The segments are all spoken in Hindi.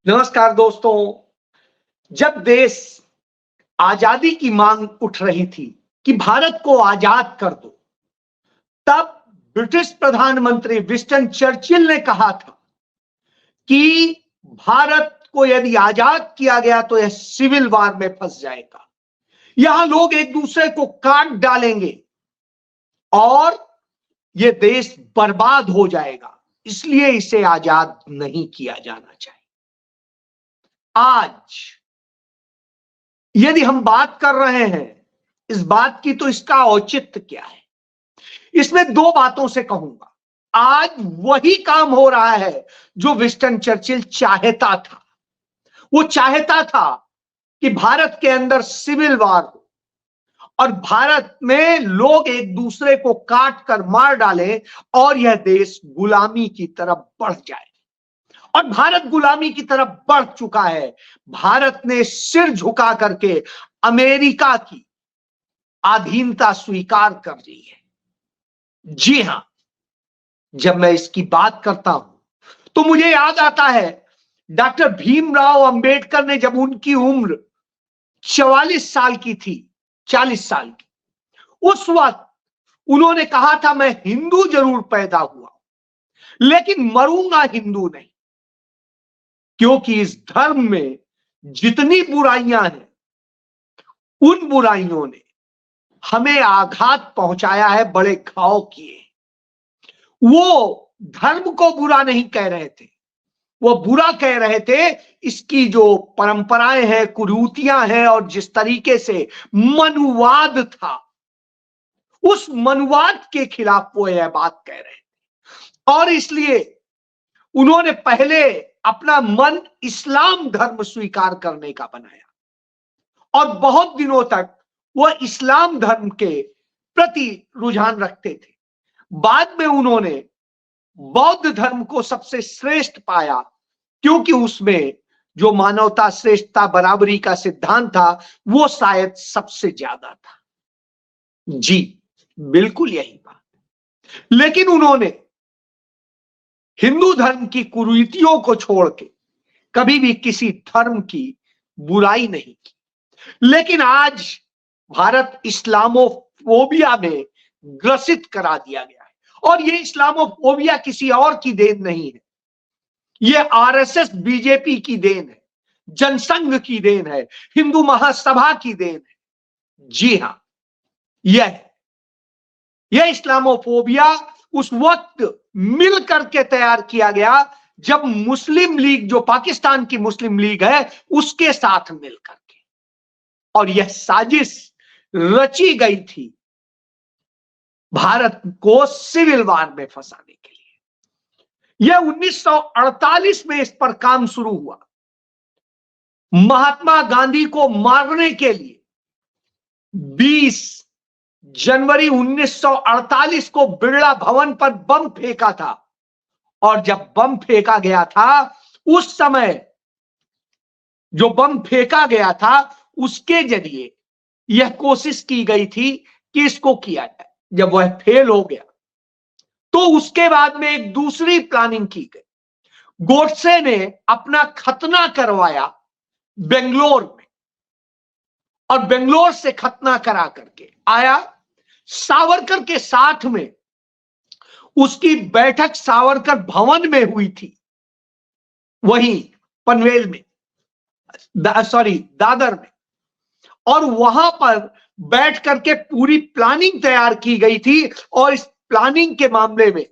नमस्कार दोस्तों। जब देश आजादी की मांग उठ रही थी कि भारत को आजाद कर दो, तब ब्रिटिश प्रधानमंत्री विंस्टन चर्चिल ने कहा था कि भारत को यदि आजाद किया गया तो यह सिविल वार में फंस जाएगा। यहां लोग एक दूसरे को काट डालेंगे और यह देश बर्बाद हो जाएगा, इसलिए इसे आजाद नहीं किया जाना चाहिए। आज यदि हम बात कर रहे हैं इस बात की, तो इसका औचित्य क्या है? इसमें दो बातों से कहूंगा। आज वही काम हो रहा है जो विंस्टन चर्चिल चाहता था। वो चाहता था कि भारत के अंदर सिविल वार हो और भारत में लोग एक दूसरे को काट कर मार डालें और यह देश गुलामी की तरफ बढ़ जाए। और भारत गुलामी की तरफ बढ़ चुका है। भारत ने सिर झुका करके अमेरिका की अधीनता स्वीकार कर ली है। जी हां, जब मैं इसकी बात करता हूं तो मुझे याद आता है डॉक्टर भीमराव अंबेडकर ने, जब उनकी उम्र 44 साल की थी, 40 साल की, उस वक्त उन्होंने कहा था, मैं हिंदू जरूर पैदा हुआ लेकिन मरूंगा हिंदू नहीं, क्योंकि इस धर्म में जितनी बुराइयां हैं उन बुराइयों ने हमें आघात पहुंचाया है, बड़े घाव किए। वो धर्म को बुरा नहीं कह रहे थे, वो बुरा कह रहे थे इसकी जो परंपराएं हैं, कुरीतियां हैं और जिस तरीके से मनुवाद था, उस मनुवाद के खिलाफ वो यह बात कह रहे थे। और इसलिए उन्होंने पहले अपना मन इस्लाम धर्म स्वीकार करने का बनाया और बहुत दिनों तक वह इस्लाम धर्म के प्रति रुझान रखते थे। बाद में उन्होंने बौद्ध धर्म को सबसे श्रेष्ठ पाया, क्योंकि उसमें जो मानवता, श्रेष्ठता, बराबरी का सिद्धांत था, वो शायद सबसे ज्यादा था। जी बिल्कुल यही बात। लेकिन उन्होंने हिंदू धर्म की कुरीतियों को छोड़ के कभी भी किसी धर्म की बुराई नहीं की। लेकिन आज भारत इस्लामोफोबिया में ग्रसित करा दिया गया है। और ये इस्लामोफोबिया किसी और की देन नहीं है, ये आरएसएस बीजेपी की देन है, जनसंघ की देन है, हिंदू महासभा की देन है। जी हां, यह इस्लामोफोबिया उस वक्त मिल करके तैयार किया गया जब मुस्लिम लीग, जो पाकिस्तान की मुस्लिम लीग है, उसके साथ मिल करके, और यह साजिश रची गई थी भारत को सिविल वार में फंसाने के लिए। यह 1948 में इस पर काम शुरू हुआ। महात्मा गांधी को मारने के लिए 20 जनवरी 1948 को बिरला भवन पर बम फेंका था। और जब बम फेंका गया था, उस समय जो बम फेंका गया था उसके जरिए यह कोशिश की गई थी कि इसको किया जाए। जब वह फेल हो गया तो उसके बाद में एक दूसरी प्लानिंग की गई। गोडसे ने अपना खतना करवाया बेंगलोर में, और बेंगलोर से खतना करा करके आया। सावरकर के साथ में उसकी बैठक सावरकर भवन में हुई थी, वहीं पनवेल में, दादर में। और वहां पर बैठ करके पूरी प्लानिंग तैयार की गई थी। और इस प्लानिंग के मामले में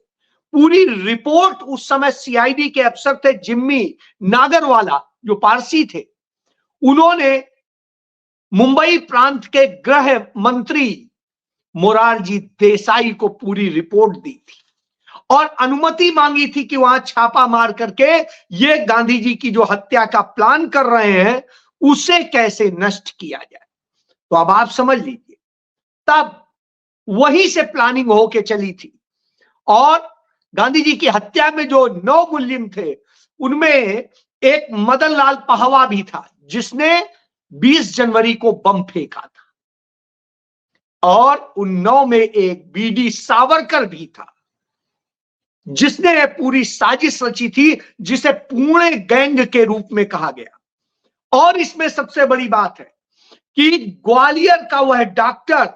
पूरी रिपोर्ट उस समय सीआईडी के अफसर थे जिम्मी नागरवाला, जो पारसी थे, उन्होंने मुंबई प्रांत के गृह मंत्री मोरारजी देसाई को पूरी रिपोर्ट दी थी और अनुमति मांगी थी कि वहां छापा मार करके ये गांधी जी की जो हत्या का प्लान कर रहे हैं उसे कैसे नष्ट किया जाए। तो अब आप समझ लीजिए, तब वहीं से प्लानिंग होके चली थी। और गांधी जी की हत्या में जो 9 मुल्जिम थे, उनमें एक मदन लाल पहवा भी था, जिसने 20 जनवरी को बम फेंका था। और उन 9 में एक बीडी सावरकर भी था। जिसने यह पूरी साजिश रची थी, जिसे पुणे गैंग के रूप में कहा गया। और इसमें सबसे बड़ी बात है कि ग्वालियर का वह डॉक्टर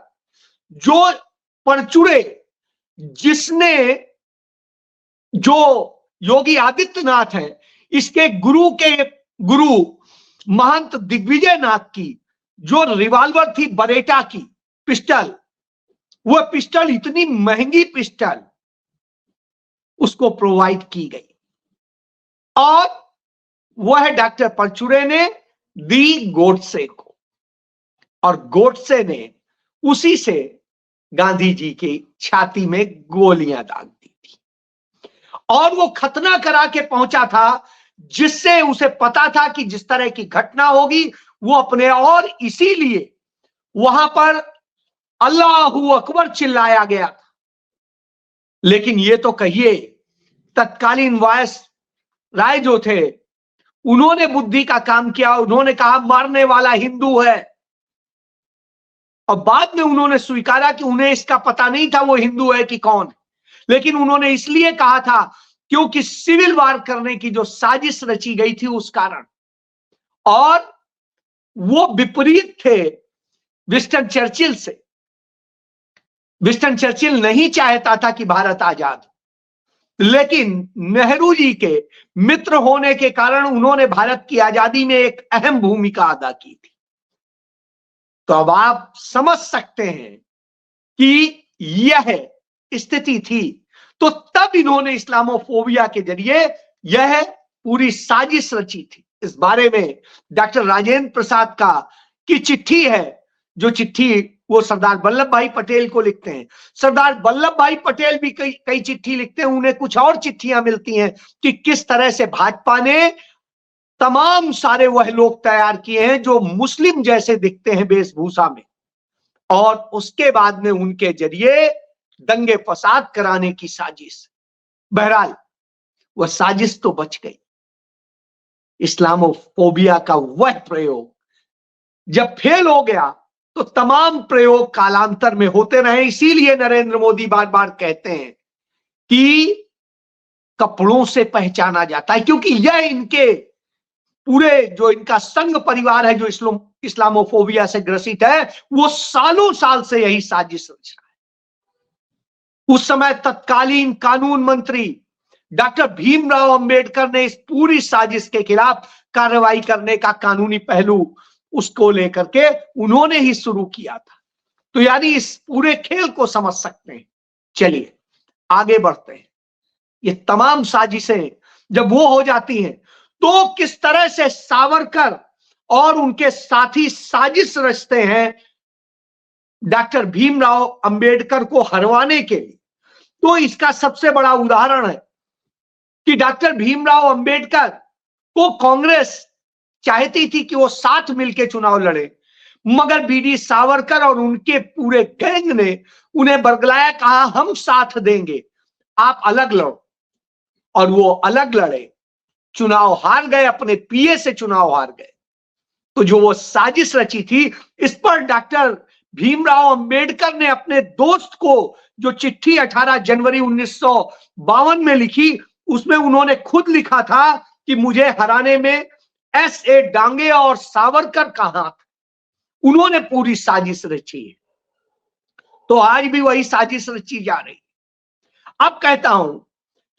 जो परचुरे, जिसने, जो योगी आदित्यनाथ है, इसके गुरु महंत दिग्विजय नाथ की जो रिवॉल्वर थी बरेटा की पिस्टल, वह पिस्टल इतनी महंगी पिस्टल उसको प्रोवाइड की गई और वह डॉक्टर परचुरे ने दी गोडसे को, और गोडसे ने उसी से गांधी जी की छाती में गोलियां दाग दी थी। और वो खतना करा के पहुंचा था, जिससे उसे पता था कि जिस तरह की घटना होगी वो अपने, और इसीलिए वहां पर अल्लाहू अकबर चिल्लाया गया था। लेकिन ये तो कहिए, तत्कालीन वायस राय जो थे, उन्होंने बुद्धि का काम किया, उन्होंने कहा मारने वाला हिंदू है, और बाद में उन्होंने स्वीकारा कि उन्हें इसका पता नहीं था वो हिंदू है कि कौन है। लेकिन उन्होंने इसलिए कहा था क्योंकि सिविल वार करने की जो साजिश रची गई थी उस कारण, और वो विपरीत थे विंस्टन चर्चिल से। विंस्टन चर्चिल नहीं चाहता था कि भारत आजाद हो, लेकिन नेहरू जी के मित्र होने के कारण उन्होंने भारत की आजादी में एक अहम भूमिका अदा की थी। तो अब आप समझ सकते हैं कि यह स्थिति थी। तो तब इन्होंने इस्लामोफोबिया के जरिए यह पूरी साजिश रची थी। इस बारे में डॉक्टर राजेंद्र प्रसाद का की चिट्ठी है, जो चिट्ठी वो सरदार वल्लभ भाई पटेल को लिखते हैं। सरदार वल्लभ भाई पटेल भी कई चिट्ठी लिखते हैं, उन्हें कुछ और चिट्ठियां मिलती हैं कि किस तरह से भाजपा ने तमाम सारे वह लोग तैयार किए हैं जो मुस्लिम जैसे दिखते हैं वेशभूषा में, और उसके बाद में उनके जरिए दंगे फसाद कराने की साजिश। बहरहाल वह साजिश तो बच गई। इस्लामोफोबिया का वह प्रयोग जब फेल हो गया तो तमाम प्रयोग कालांतर में होते रहे। इसीलिए नरेंद्र मोदी बार बार कहते हैं कि कपड़ों से पहचाना जाता है, क्योंकि यह इनके पूरे जो इनका संघ परिवार है जो इस्लामोफोबिया से ग्रसित है, वो सालों साल से यही साजिश रच रहा है। उस समय तत्कालीन कानून मंत्री डॉक्टर भीमराव अंबेडकर ने इस पूरी साजिश के खिलाफ कार्रवाई करने का कानूनी पहलू उसको लेकर के उन्होंने ही शुरू किया था। तो यानी इस पूरे खेल को समझ सकते हैं। चलिए आगे बढ़ते हैं। ये तमाम साजिशें जब वो हो जाती हैं तो किस तरह से सावरकर और उनके साथी साजिश रचते हैं डॉक्टर भीमराव अंबेडकर को हरवाने के लिए। तो इसका सबसे बड़ा उदाहरण है कि डॉक्टर भीमराव अंबेडकर को कांग्रेस चाहती थी कि वो साथ मिलकर चुनाव लड़े, मगर बीडी सावरकर और उनके पूरे गैंग ने उन्हें बरगलाया, कहा हम साथ देंगे, आप अलग लड़ो। और वो अलग लड़े, चुनाव हार गए, अपने पीए से चुनाव हार गए। तो जो वो साजिश रची थी, इस पर डॉक्टर भीमराव अंबेडकर ने अपने दोस्त को जो चिट्ठी 18 जनवरी 1952 में लिखी, उसमें उन्होंने खुद लिखा था कि मुझे हराने में एस.ए. डांगे और सावरकर का हाथ। उन्होंने पूरी साजिश रची है। तो आज भी वही साजिश रची जा रही। अब कहता हूं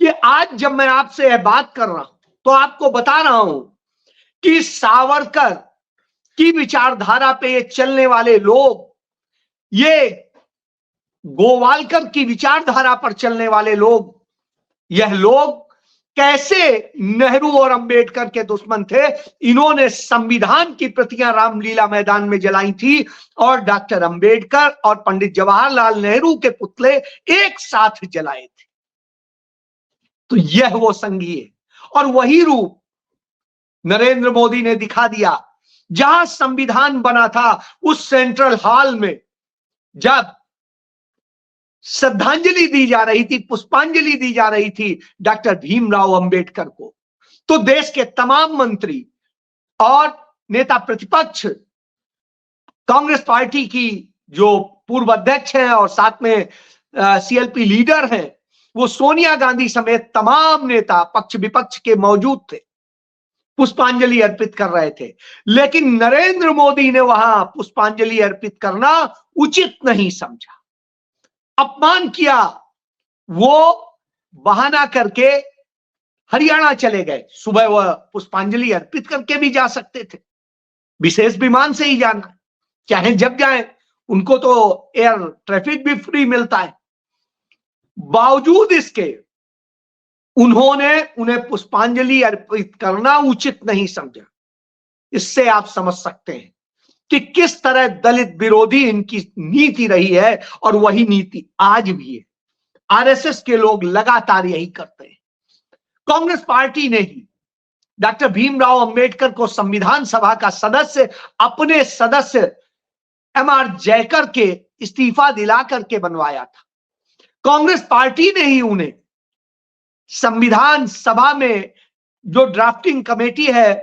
कि आज जब मैं आपसे यह बात कर रहा हूं तो आपको बता रहा हूं कि सावरकर की विचारधारा पे ये चलने वाले लोग, ये गोवालकर की विचारधारा पर चलने वाले लोग, यह लोग कैसे नेहरू और अंबेडकर के दुश्मन थे। इन्होंने संविधान की प्रतियां रामलीला मैदान में जलाई थी और डॉक्टर अंबेडकर और पंडित जवाहरलाल नेहरू के पुतले एक साथ जलाए थे। तो यह वो संघी है, और वही रूप नरेंद्र मोदी ने दिखा दिया। जहां संविधान बना था उस सेंट्रल हॉल में जब श्रद्धांजलि दी जा रही थी, पुष्पांजलि दी जा रही थी डॉक्टर भीमराव अंबेडकर को, तो देश के तमाम मंत्री और नेता प्रतिपक्ष, कांग्रेस पार्टी की जो पूर्व अध्यक्ष हैं और साथ में सीएलपी लीडर हैं, वो सोनिया गांधी समेत तमाम नेता पक्ष विपक्ष के मौजूद थे, पुष्पांजलि अर्पित कर रहे थे, लेकिन नरेंद्र मोदी ने वहां पुष्पांजलि अर्पित करना उचित नहीं समझा, अपमान किया। वो बहाना करके हरियाणा चले गए। सुबह वह पुष्पांजलि अर्पित करके भी जा सकते थे, विशेष विमान से ही जाना, चाहे जब जाए, उनको तो एयर ट्रैफिक भी फ्री मिलता है। बावजूद इसके उन्होंने उन्हें पुष्पांजलि अर्पित करना उचित नहीं समझा। इससे आप समझ सकते हैं कि किस तरह दलित विरोधी इनकी नीति रही है, और वही नीति आज भी है। आरएसएस के लोग लगातार यही करते हैं। कांग्रेस पार्टी ने ही डॉक्टर भीमराव अंबेडकर को संविधान सभा का सदस्य अपने सदस्य एमआर जयकर के इस्तीफा दिला करके बनवाया था। कांग्रेस पार्टी ने ही उन्हें संविधान सभा में जो ड्राफ्टिंग कमेटी है,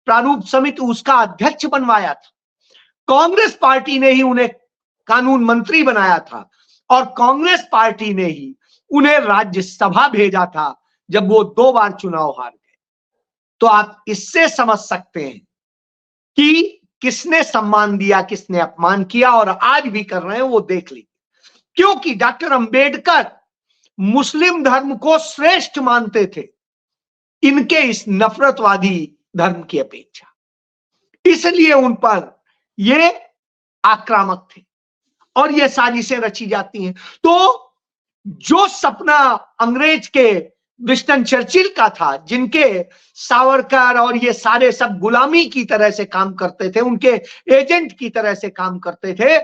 प्रारूप समिति, उसका अध्यक्ष बनवाया था। कांग्रेस पार्टी ने ही उन्हें कानून मंत्री बनाया था, और कांग्रेस पार्टी ने ही उन्हें राज्यसभा भेजा था जब वो 2 बार चुनाव हार गए। तो आप इससे समझ सकते हैं कि किसने सम्मान दिया, किसने अपमान किया, और आज भी कर रहे हैं, वो देख लीजिए। क्योंकि डॉक्टर अंबेडकर मुस्लिम धर्म को श्रेष्ठ मानते थे इनके इस नफरतवादी धर्म की अपेक्षा, इसलिए उन पर ये आक्रामक थे और ये साजिशें रची जाती हैं। तो जो सपना अंग्रेज के विंस्टन चर्चिल का था, जिनके सावरकर और ये सारे सब गुलामी की तरह से काम करते थे, उनके एजेंट की तरह से काम करते थे,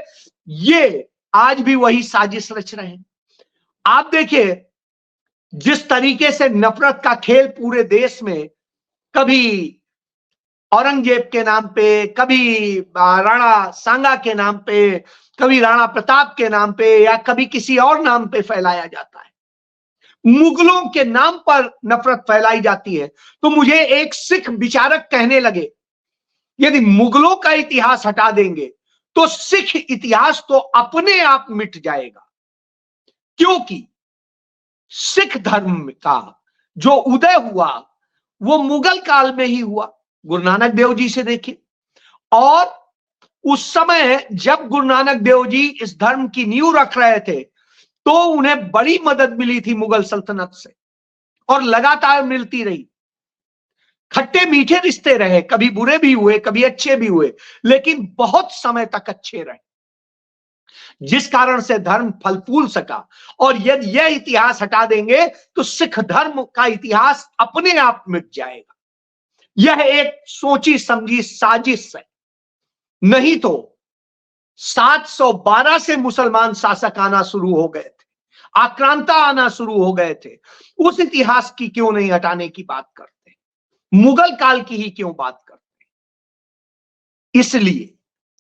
ये आज भी वही साजिश रच रहे हैं। आप देखिए जिस तरीके से नफरत का खेल पूरे देश में, कभी औरंगजेब के नाम पे, कभी राणा सांगा के नाम पे, कभी राणा प्रताप के नाम पे, या कभी किसी और नाम पे फैलाया जाता है। मुगलों के नाम पर नफरत फैलाई जाती है। तो मुझे एक सिख विचारक कहने लगे, यदि मुगलों का इतिहास हटा देंगे तो सिख इतिहास तो अपने आप मिट जाएगा, क्योंकि सिख धर्म का जो उदय हुआ वो मुगल काल में ही हुआ। गुरु नानक देव जी से देखिए, और उस समय जब गुरु नानक देव जी इस धर्म की नींव रख रहे थे तो उन्हें बड़ी मदद मिली थी मुगल सल्तनत से, और लगातार मिलती रही। खट्टे मीठे रिश्ते रहे, कभी बुरे भी हुए, कभी अच्छे भी हुए, लेकिन बहुत समय तक अच्छे रहे, जिस कारण से धर्म फल फूल सका। और यदि यह इतिहास हटा देंगे तो सिख धर्म का इतिहास अपने आप मिट जाएगा। यह एक सोची समझी साजिश है। नहीं तो 712 से मुसलमान शासक आना शुरू हो गए थे, आक्रांता आना शुरू हो गए थे। उस इतिहास की क्यों नहीं हटाने की बात करते, मुगल काल की ही क्यों बात करते? इसलिए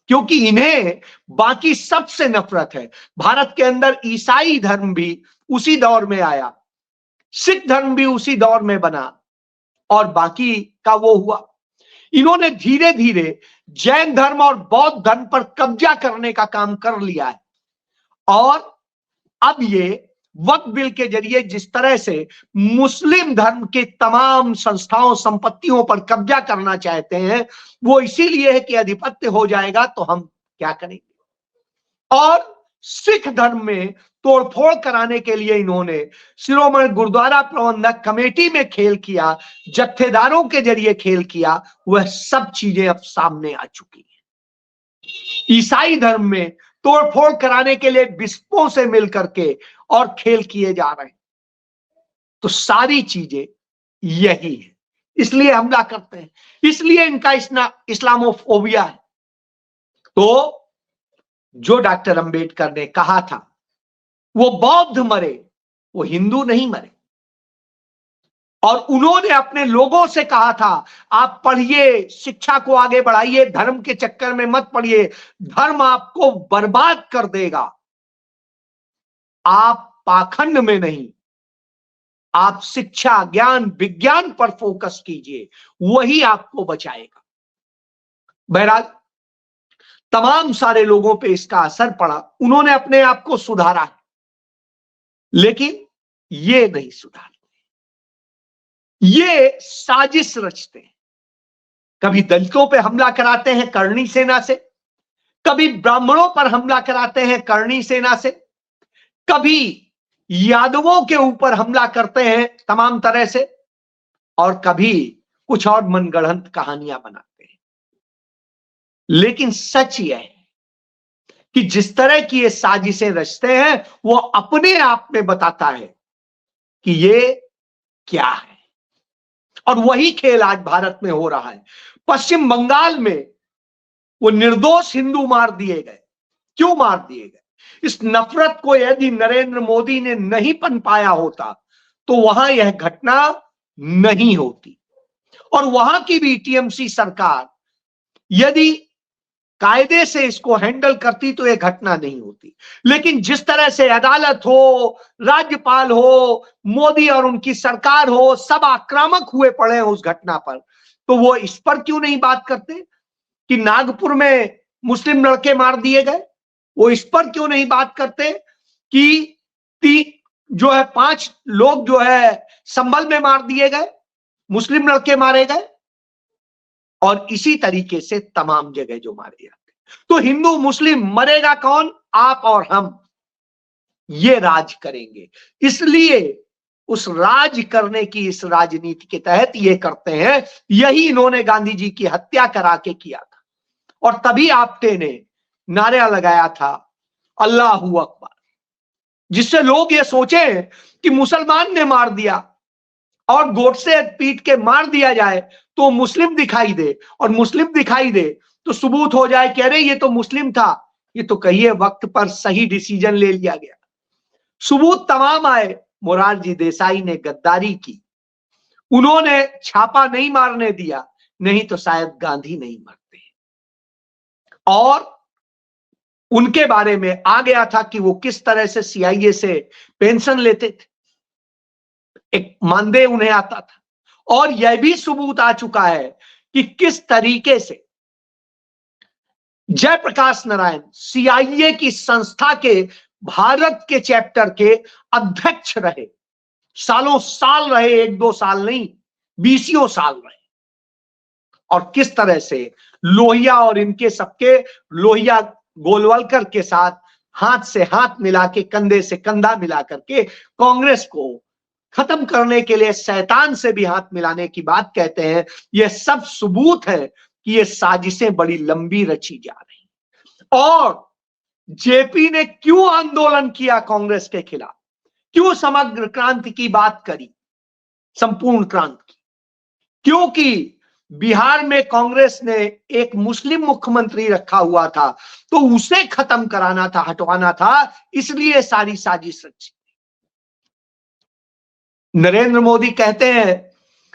क्योंकि इन्हें बाकी सबसे नफरत है। भारत के अंदर ईसाई धर्म भी उसी दौर में आया, सिख धर्म भी उसी दौर में बना, और बाकी का वो हुआ। इन्होंने धीरे धीरे जैन धर्म और बौद्ध धर्म पर कब्जा करने का काम कर लिया है, और अब ये वक्फ बिल के जरिए जिस तरह से मुस्लिम धर्म के तमाम संस्थाओं, संपत्तियों पर कब्जा करना चाहते हैं, वो इसीलिए है कि आधिपत्य हो जाएगा तो हम क्या करेंगे। और सिख धर्म में तोड़फोड़ कराने के लिए इन्होंने शिरोमणि गुरुद्वारा प्रबंधक कमेटी में खेल किया, जत्थेदारों के जरिए खेल किया। वह सब चीजें अब सामने आ चुकी हैं। ईसाई धर्म में तोड़फोड़ कराने के लिए बिशपों से मिलकर के और खेल किए जा रहे हैं। तो सारी चीजें यही है, इसलिए हमला करते हैं, इसलिए इनका इस्लामोफोबिया है। तो जो डॉक्टर अंबेडकर ने कहा था वो बौद्ध मरे, वो हिंदू नहीं मरे। और उन्होंने अपने लोगों से कहा था, आप पढ़िए, शिक्षा को आगे बढ़ाइए, धर्म के चक्कर में मत पड़िए, धर्म आपको बर्बाद कर देगा। आप पाखंड में नहीं, आप शिक्षा, ज्ञान, विज्ञान पर फोकस कीजिए, वही आपको बचाएगा। बहरहाल तमाम सारे लोगों पे इसका असर पड़ा, उन्होंने अपने आप को सुधारा, लेकिन ये नहीं सुधारते, ये साजिश रचते हैं। कभी दलितों पे हमला कराते हैं करणी सेना से, कभी ब्राह्मणों पर हमला कराते हैं करणी सेना से, कभी यादवों के ऊपर हमला करते हैं तमाम तरह से, और कभी कुछ और मनगढ़ंत कहानियां बनाते हैं। लेकिन सच यह है कि जिस तरह की ये साजिशें रचते हैं वो अपने आप में बताता है कि ये क्या है। और वही खेल आज भारत में हो रहा है। पश्चिम बंगाल में वो निर्दोष हिंदू मार दिए गए। क्यों मार दिए गए? इस नफरत को यदि नरेंद्र मोदी ने नहीं पनपाया होता तो वहां यह घटना नहीं होती, और वहां की भी टीएमसी सरकार यदि कायदे से इसको हैंडल करती तो यह घटना नहीं होती। लेकिन जिस तरह से अदालत हो, राज्यपाल हो, मोदी और उनकी सरकार हो, सब आक्रामक हुए पड़े हैं उस घटना पर, तो वो इस पर क्यों नहीं बात करते कि नागपुर में मुस्लिम लड़के मार दिए गए? वो इस पर क्यों नहीं बात करते कि जो है 5 लोग जो है संभल में मार दिए गए, मुस्लिम लड़के मारे गए, और इसी तरीके से तमाम जगह जो मारे जाते। तो हिंदू मुस्लिम मरेगा कौन? आप और हम ये राज करेंगे। इसलिए उस राज करने की इस राजनीति के तहत ये करते हैं। यही इन्होंने गांधी जी की हत्या करा के किया था, और तभी आपटे ने नारा लगाया था अल्लाहू अकबर, जिससे लोग ये सोचे कि मुसलमान ने मार दिया और गोडसे पीट के मार दिया जाए तो मुस्लिम दिखाई दे, और मुस्लिम दिखाई दे तो सबूत हो जाए कि अरे ये तो मुस्लिम था, ये तो कहिए वक्त पर सही डिसीजन ले लिया गया। सबूत तमाम आए। मोरारजी देसाई ने गद्दारी की, उन्होंने छापा नहीं मारने दिया, नहीं तो शायद गांधी नहीं मरते। और उनके बारे में आ गया था कि वो किस तरह से सीआईए से पेंशन लेते थे, एक मानदेय उन्हें आता था। और यह भी सबूत आ चुका है कि किस तरीके से जयप्रकाश नारायण सीआईए की संस्था के भारत के चैप्टर के अध्यक्ष रहे, सालों साल रहे, 1-2 साल नहीं, 20 साल रहे। और किस तरह से लोहिया और इनके सबके, लोहिया गोलवलकर के साथ हाथ से हाथ मिला के, कंधे से कंधा मिला करके कांग्रेस को खत्म करने के लिए शैतान से भी हाथ मिलाने की बात कहते हैं। यह सब सबूत है कि ये साजिशें बड़ी लंबी रची जा रही। और जेपी ने क्यों आंदोलन किया कांग्रेस के खिलाफ, क्यों समग्र क्रांति की बात करी, संपूर्ण क्रांति की? क्योंकि बिहार में कांग्रेस ने एक मुस्लिम मुख्यमंत्री रखा हुआ था, तो उसे खत्म कराना था, हटवाना था, इसलिए सारी साजिश रची। नरेंद्र मोदी कहते हैं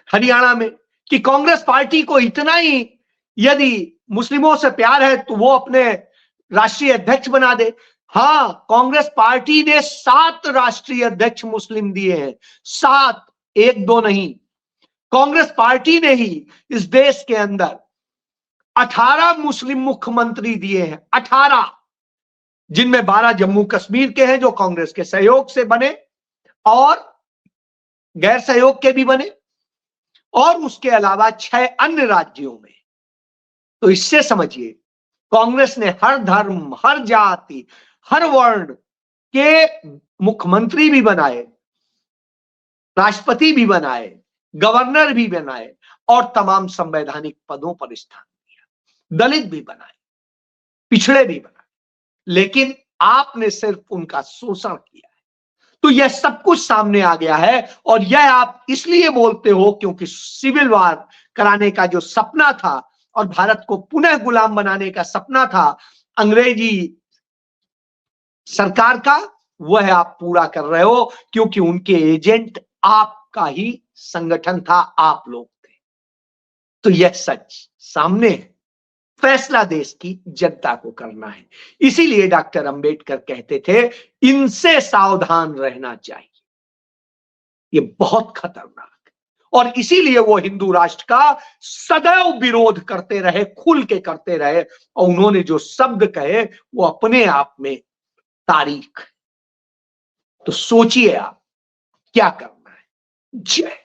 हरियाणा में कि कांग्रेस पार्टी को इतना ही यदि मुस्लिमों से प्यार है तो वो अपने राष्ट्रीय अध्यक्ष बना दे। हां, कांग्रेस पार्टी ने 7 राष्ट्रीय अध्यक्ष मुस्लिम दिए हैं, 7, 1-2 नहीं। कांग्रेस पार्टी ने ही इस देश के अंदर 18 मुस्लिम मुख्यमंत्री दिए हैं, 18, जिनमें 12 जम्मू कश्मीर के हैं जो कांग्रेस के सहयोग से बने, और गैर सहयोग के भी बने, और उसके अलावा 6 अन्य राज्यों में। तो इससे समझिए कांग्रेस ने हर धर्म, हर जाति, हर वर्ण के मुख्यमंत्री भी बनाए, राष्ट्रपति भी बनाए, गवर्नर भी बनाए, और तमाम संवैधानिक पदों पर स्थान दिया। दलित भी बनाए, पिछड़े भी बनाए, लेकिन आपने सिर्फ उनका शोषण किया है। तो यह सब कुछ सामने आ गया है, और यह आप इसलिए बोलते हो क्योंकि सिविल वॉर कराने का जो सपना था और भारत को पुनः गुलाम बनाने का सपना था अंग्रेजी सरकार का, वह आप पूरा कर रहे हो, क्योंकि उनके एजेंट आपका ही संगठन था, आप लोग थे। तो यह सच सामने है। फैसला देश की जनता को करना है। इसीलिए डॉक्टर अंबेडकर कहते थे इनसे सावधान रहना चाहिए, ये बहुत खतरनाक है। और इसीलिए वो हिंदू राष्ट्र का सदैव विरोध करते रहे, खुल के करते रहे, और उन्होंने जो शब्द कहे वो अपने आप में तारीख। तो सोचिए आप क्या करना है। जय